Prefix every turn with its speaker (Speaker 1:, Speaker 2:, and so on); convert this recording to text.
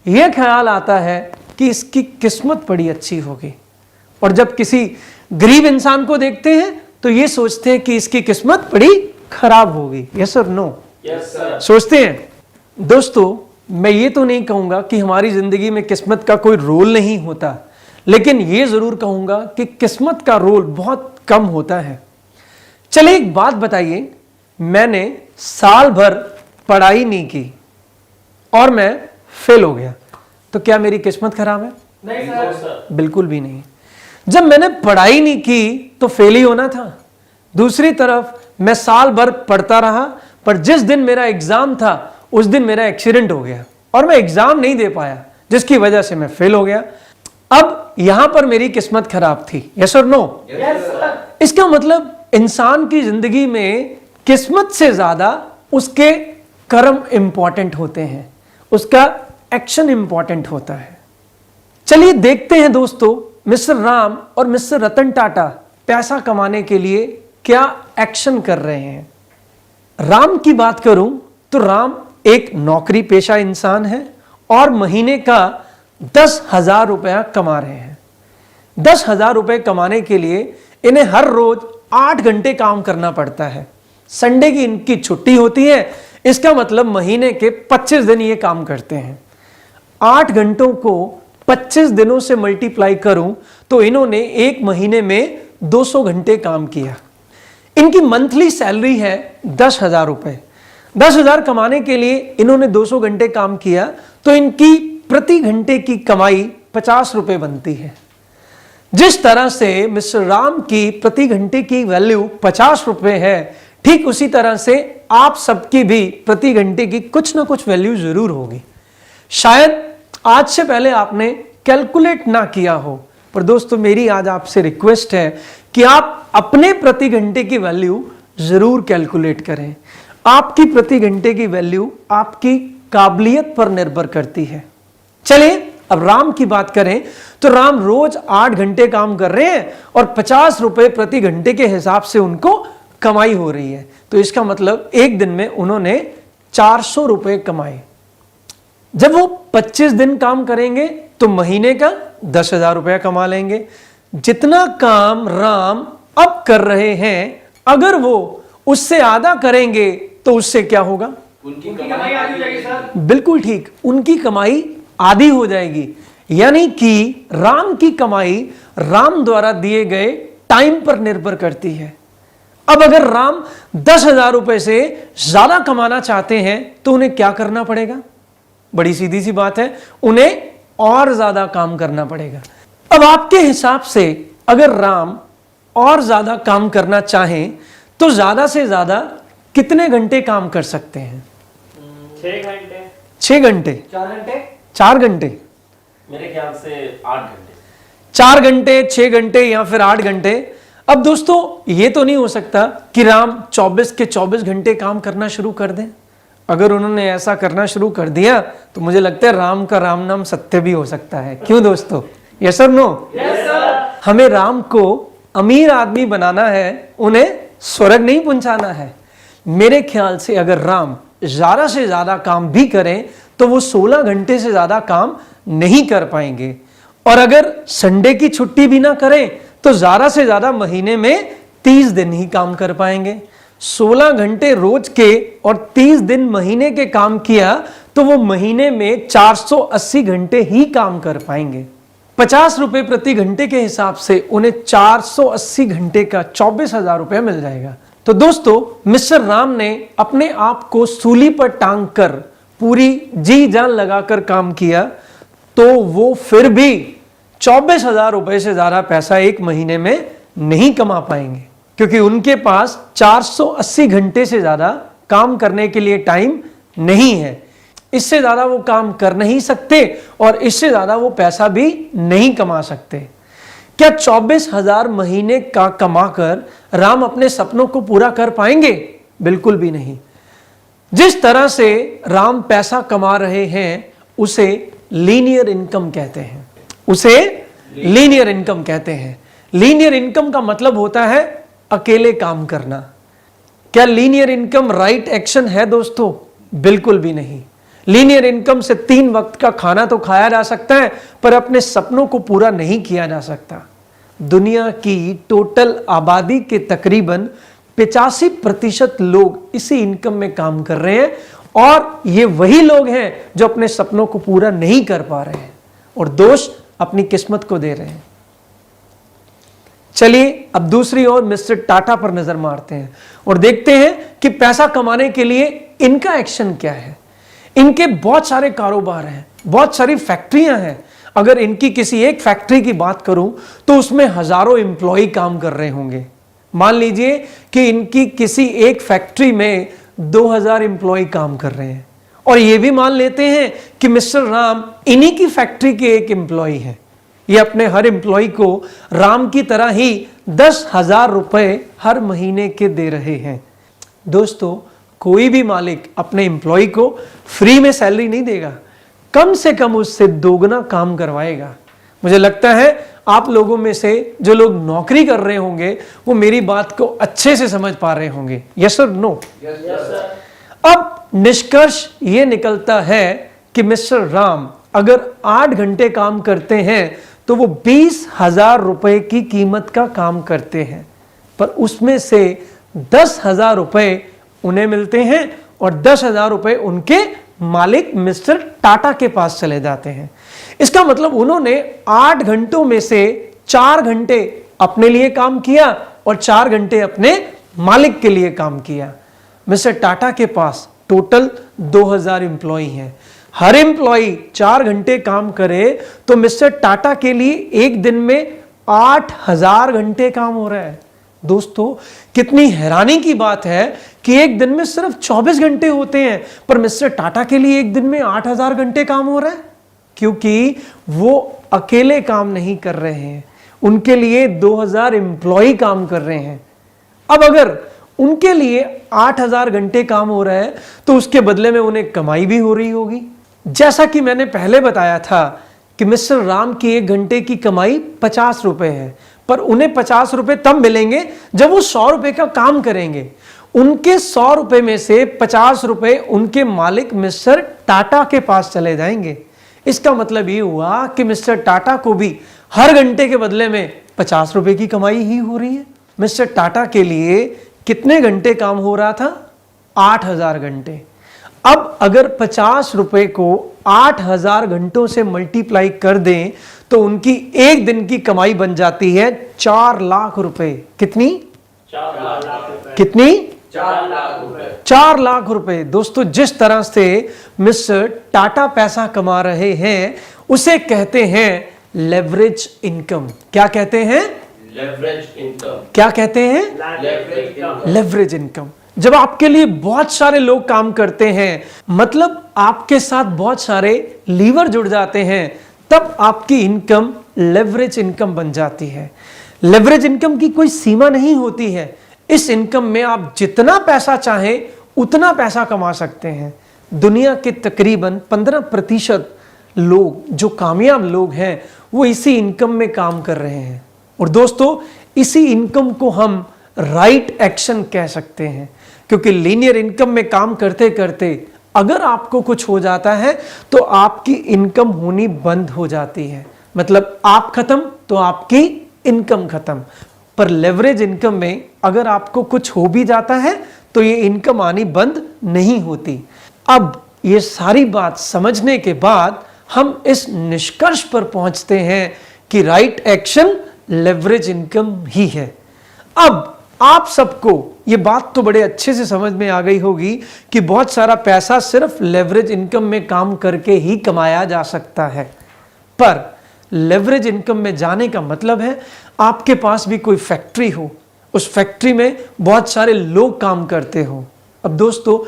Speaker 1: यह ख्याल आता है कि इसकी किस्मत बड़ी अच्छी होगी, और जब किसी गरीब इंसान को देखते हैं तो ये सोचते हैं कि इसकी किस्मत बड़ी खराब होगी। यस और नो?
Speaker 2: Yes sir.
Speaker 1: सोचते हैं। दोस्तों, मैं ये तो नहीं कहूंगा कि हमारी जिंदगी में किस्मत का कोई रोल नहीं होता, लेकिन ये जरूर कहूंगा कि किस्मत का रोल बहुत कम होता है। चलिए एक बात बताइए, मैंने साल भर पढ़ाई नहीं की और मैं फेल हो गया, तो क्या मेरी किस्मत खराब है?
Speaker 2: नहीं सर।
Speaker 1: बिल्कुल भी नहीं। जब मैंने पढ़ाई नहीं की तो फेल ही होना था। दूसरी तरफ मैं साल भर पढ़ता रहा, पर जिस दिन मेरा एग्जाम था उस दिन मेरा एक्सीडेंट हो गया और मैं एग्जाम नहीं दे पाया, जिसकी वजह से मैं फेल हो गया। अब यहां पर मेरी किस्मत खराब थी। यस और नो?
Speaker 2: Yes sir.
Speaker 1: इसका मतलब इंसान की जिंदगी में किस्मत से ज्यादा उसके कर्म इंपॉर्टेंट होते हैं, उसका एक्शन इंपॉर्टेंट होता है। चलिए देखते हैं दोस्तों, मिस्टर राम और मिस्टर रतन टाटा पैसा कमाने के लिए क्या एक्शन कर रहे हैं। राम की बात करूं तो राम एक नौकरी पेशा इंसान है और महीने का 10,000 रुपया कमा रहे हैं। 10,000 रुपए कमाने के लिए इन्हें हर रोज 8 घंटे काम करना पड़ता है। संडे की इनकी छुट्टी होती है, इसका मतलब महीने के 25 दिन ये काम करते हैं। 8 घंटों को 25 दिनों से मल्टीप्लाई करूं तो इन्होंने एक महीने में 200 घंटे काम किया। इनकी मंथली सैलरी है 10,000 रुपए। 10,000 कमाने के लिए इन्होंने 200 घंटे काम किया तो इनकी प्रति घंटे की कमाई 50 रुपए बनती है। जिस तरह से मिस्टर राम की प्रति घंटे की वैल्यू 50 रुपए है, ठीक उसी तरह से आप सबकी भी प्रति घंटे की कुछ ना कुछ वैल्यू जरूर होगी। शायद आज से पहले आपने कैलकुलेट ना किया हो, पर दोस्तों मेरी आज आपसे रिक्वेस्ट है कि आप अपने प्रति घंटे की वैल्यू जरूर कैलकुलेट करें। आपकी प्रति घंटे की वैल्यू आपकी काबिलियत पर निर्भर करती है। चलिए अब राम की बात करें तो राम रोज 8 घंटे काम कर रहे हैं और 50 रुपए प्रति घंटे के हिसाब से उनको कमाई हो रही है। तो इसका मतलब एक दिन में उन्होंने 400 रुपए कमाए। जब वो 25 दिन काम करेंगे तो महीने का 10,000 रुपया कमा लेंगे। जितना काम राम अब कर रहे हैं, अगर वो उससे आधा करेंगे तो उससे क्या होगा?
Speaker 2: उनकी कमाई आधी हो जाएगी सर।
Speaker 1: बिल्कुल ठीक, उनकी कमाई आधी हो जाएगी। यानी कि राम की कमाई राम द्वारा दिए गए टाइम पर निर्भर करती है। अब अगर राम 10,000 रुपए से ज्यादा कमाना चाहते हैं तो उन्हें क्या करना पड़ेगा? बड़ी सीधी सी बात है, उन्हें और ज्यादा काम करना पड़ेगा। अब आपके हिसाब से अगर राम और ज्यादा काम करना चाहें तो ज्यादा से ज्यादा कितने घंटे काम कर सकते हैं?
Speaker 2: 6 घंटे।
Speaker 1: 6 घंटे?
Speaker 2: 4 घंटे?
Speaker 1: 4 घंटे?
Speaker 2: मेरे ख्याल से 8 घंटे।
Speaker 1: 4 घंटे, 6 घंटे या फिर 8 घंटे। अब दोस्तों ये तो नहीं हो सकता कि राम 24 के 24 घंटे काम करना शुरू कर दें। अगर उन्होंने ऐसा करना शुरू कर दिया तो मुझे लगता है राम का राम नाम सत्य भी हो सकता है। क्यों दोस्तों? यस और नो?
Speaker 2: Yes sir.
Speaker 1: हमें राम को अमीर आदमी बनाना है, उन्हें स्वर्ग नहीं पहुंचाना है। मेरे ख्याल से अगर राम ज्यादा से ज्यादा काम भी करें तो वो 16 घंटे से ज्यादा काम नहीं कर पाएंगे, और अगर संडे की छुट्टी भी ना करें तो ज्यादा से ज्यादा महीने में 30 दिन ही काम कर पाएंगे। 16 घंटे रोज के और 30 दिन महीने के काम किया तो वो महीने में 480 घंटे ही काम कर पाएंगे। 50 रुपए प्रति घंटे के हिसाब से उन्हें 480 घंटे का 24,000 रुपया मिल जाएगा। तो दोस्तों मिस्टर राम ने अपने आप को सूली पर टांग कर पूरी जी जान लगाकर काम किया तो वो फिर भी 24,000 रुपए से ज्यादा पैसा एक महीने में नहीं कमा पाएंगे, क्योंकि उनके पास 480 घंटे से ज्यादा काम करने के लिए टाइम नहीं है। इससे ज्यादा वो काम कर नहीं सकते और इससे ज्यादा वो पैसा भी नहीं कमा सकते। क्या 24,000 महीने का कमाकर राम अपने सपनों को पूरा कर पाएंगे? बिल्कुल भी नहीं। जिस तरह से राम पैसा कमा रहे हैं उसे लीनियर इनकम कहते हैं। उसे लीनियर इनकम कहते हैं। लीनियर इनकम का मतलब होता है अकेले काम करना। क्या लीनियर इनकम राइट एक्शन है दोस्तों? बिल्कुल भी नहीं। लीनियर इनकम से 3 वक्त का खाना तो खाया जा सकता है, पर अपने सपनों को पूरा नहीं किया जा सकता। दुनिया की टोटल आबादी के तकरीबन 85% लोग इसी इनकम में काम कर रहे हैं, और ये वही लोग हैं जो अपने सपनों को पूरा नहीं कर पा रहे हैं और दोष अपनी किस्मत को दे रहे हैं। चलिए अब दूसरी ओर मिस्टर टाटा पर नजर मारते हैं और देखते हैं कि पैसा कमाने के लिए इनका एक्शन क्या है। इनके बहुत सारे कारोबार हैं, बहुत सारी फैक्ट्रियां हैं। अगर इनकी किसी एक फैक्ट्री की बात करूं तो उसमें हजारों एम्प्लॉय काम कर रहे होंगे। मान लीजिए कि इनकी किसी एक फैक्ट्री में 2000 एम्प्लॉय काम कर रहे हैं, और ये भी मान लेते हैं कि मिस्टर राम इन्हीं की फैक्ट्री के एक एम्प्लॉय हैं। ये अपने हर एम्प्लॉय को राम की तरह ही 10,000 रुपए हर महीने के दे रहे हैं। दोस्तों, कोई भी मालिक अपने एम्प्लॉय को फ्री में सैलरी नहीं देगा, कम से कम उससे दोगुना काम करवाएगा। मुझे लगता है आप लोगों में से जो लोग नौकरी कर रहे होंगे वो मेरी बात को अच्छे से समझ पा रहे होंगे। यस और नो? अब निष्कर्ष ये निकलता है कि मिस्टर राम अगर 8 घंटे काम करते हैं तो वो 20,000 रुपए की कीमत का काम करते हैं, पर उसमें से 10,000 रुपए उन्हें मिलते हैं और 10,000 रुपए उनके मालिक मिस्टर टाटा के पास चले जाते हैं। इसका मतलब उन्होंने 8 घंटों में से 4 घंटे अपने लिए काम किया और 4 घंटे अपने मालिक के लिए काम किया। मिस्टर टाटा के पास टोटल 2000 एम्प्लॉय हैं। हर एम्प्लॉय 4 घंटे काम करे तो मिस्टर टाटा के लिए एक दिन में 8000 घंटे काम हो रहा है। दोस्तों, कितनी हैरानी की बात है कि एक दिन में सिर्फ 24 घंटे होते हैं, पर मिस्टर टाटा के लिए एक दिन में 8000 घंटे काम हो रहा है, क्योंकि वो अकेले काम नहीं कर रहे हैं, उनके लिए 2000 एम्प्लॉय काम कर रहे हैं। अब अगर उनके लिए 8000 घंटे काम हो रहा है तो उसके बदले में उन्हें कमाई भी हो रही होगी। जैसा कि मैंने पहले बताया था कि मिस्टर राम की 1 घंटे की कमाई 50 रुपए है, पर उन्हें 50 रुपए तब मिलेंगे जब वो 100 रुपए का काम करेंगे। उनके 100 रुपए में से 50 रुपए उनके मालिक मिस्टर टाटा के पास चले जाएंगे। इसका मतलब ये हुआ कि मिस्टर टाटा को भी हर घंटे के बदले में 50 रुपए की कमाई ही हो रही है। मिस्टर टाटा के लिए कितने घंटे काम हो रहा था? 8000 घंटे। अब अगर 50 रुपए को 8000 घंटों से मल्टीप्लाई कर दें तो उनकी एक दिन की कमाई बन जाती है 4 लाख रुपए। कितनी?
Speaker 2: 4 लाख रुपए।
Speaker 1: कितनी?
Speaker 2: 4 लाख रुपए।
Speaker 1: 4 लाख रुपए। दोस्तों, जिस तरह से मिस्टर टाटा पैसा कमा रहे हैं उसे कहते हैं लेवरेज इनकम। क्या कहते हैं?
Speaker 2: Leverage income.
Speaker 1: क्या कहते हैं?
Speaker 2: Leverage income.
Speaker 1: Leverage income. जब आपके लिए बहुत सारे लोग काम करते हैं, मतलब आपके साथ बहुत सारे लीवर जुड़ जाते हैं, तब आपकी इनकम लेवरेज इनकम बन जाती है। लेवरेज इनकम की कोई सीमा नहीं होती है। इस इनकम में आप जितना पैसा चाहें उतना पैसा कमा सकते हैं। दुनिया के तकरीबन 15% लोग जो कामयाब लोग हैं वो इसी इनकम में काम कर रहे हैं। और दोस्तों, इसी इनकम को हम राइट एक्शन कह सकते हैं, क्योंकि लीनियर इनकम में काम करते करते अगर आपको कुछ हो जाता है तो आपकी इनकम होनी बंद हो जाती है। मतलब आप खत्म तो आपकी इनकम खत्म। पर लेवरेज इनकम में अगर आपको कुछ हो भी जाता है तो ये इनकम आनी बंद नहीं होती। अब ये सारी बात समझने के बाद हम इस निष्कर्ष पर पहुंचते हैं कि राइट एक्शन लेवरेज इनकम ही है। अब आप सबको ये बात तो बड़े अच्छे से समझ में आ गई होगी कि बहुत सारा पैसा सिर्फ लेवरेज इनकम में काम करके ही कमाया जा सकता है। पर लेवरेज इनकम में जाने का मतलब है आपके पास भी कोई फैक्ट्री हो, उस फैक्ट्री में बहुत सारे लोग काम करते हो। अब दोस्तों,